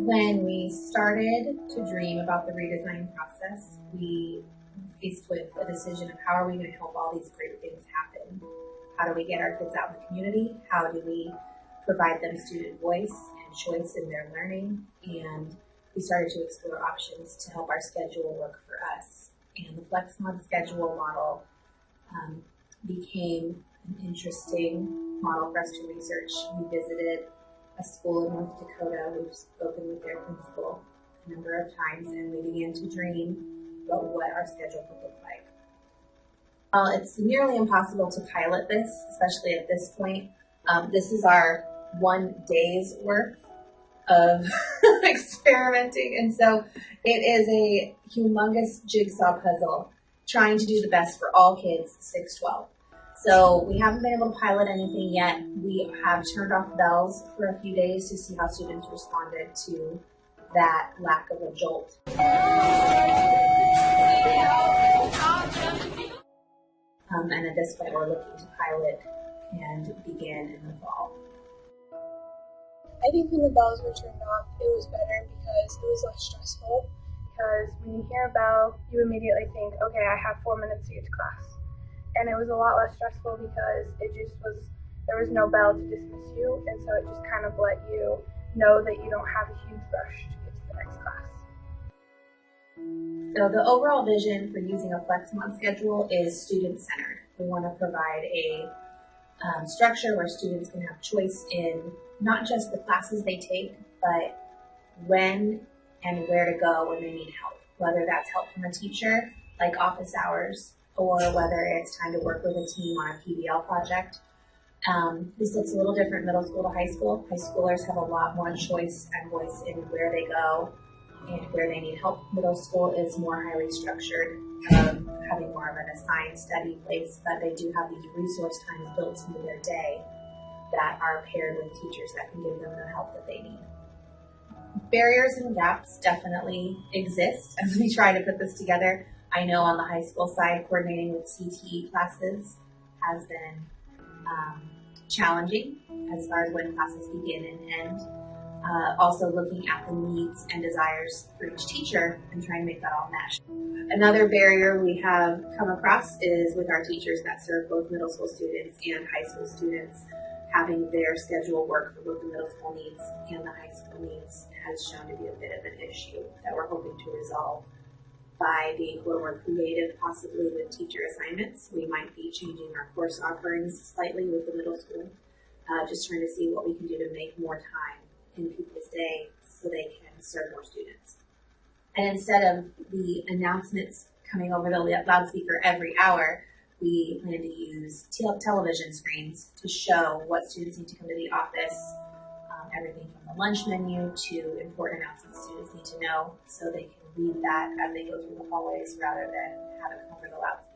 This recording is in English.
When we started to dream about the redesign process, we faced with a decision of how are we going to help all these great things happen? How do we get our kids out in the community? How do we provide them student voice and choice in their learning? And we started to explore options to help our schedule work for us. And the FlexMod schedule model became an interesting model for us to research. We visited a school in North Dakota. We've spoken with their principal a number of times, and we began to dream about what our schedule would look like. While it's nearly impossible to pilot this, especially at this point, this is our 1 day's worth of experimenting, and so it is a humongous jigsaw puzzle trying to do the best for all kids 6-12. So we haven't been able to pilot anything yet. We have turned off bells for a few days to see how students responded to that lack of a jolt. And at this point, we're looking to pilot and begin in the fall. I think when the bells were turned off, it was better because it was less stressful. Because when you hear a bell, you immediately think, okay, I have 4 minutes to get to class. And it was a lot less stressful because there was no bell to dismiss you, and so it just kind of let you know that you don't have a huge rush to get to the next class. So the overall vision for using a FlexMod schedule is student-centered. We want to provide a structure where students can have choice in not just the classes they take, but when and where to go when they need help, whether that's help from a teacher, like office hours, or whether it's time to work with a team on a PBL project. This looks a little different middle school to high school. High schoolers have a lot more choice and voice in where they go and where they need help. Middle school is more highly structured, having more of an assigned study place, but they do have these resource times built into their day that are paired with teachers that can give them the help that they need. Barriers and gaps definitely exist as we try to put this together. I know on the high school side, coordinating with CTE classes has been challenging as far as when classes begin and end. Also looking at the needs and desires for each teacher and trying to make that all mesh. Another barrier we have come across is with our teachers that serve both middle school students and high school students. Having their schedule work for both the middle school needs and the high school needs has shown to be a bit of an issue that we're hoping to resolve by being a little more creative, possibly with teacher assignments. We might be changing our course offerings slightly with the middle school, just trying to see what we can do to make more time in people's day so they can serve more students. And instead of the announcements coming over the loudspeaker every hour, we plan to use television screens to show what students need to come to the office, everything from the lunch menu to important announcements students need to know so they can read that as they go through the hallways rather than have it come over the loudspeaker.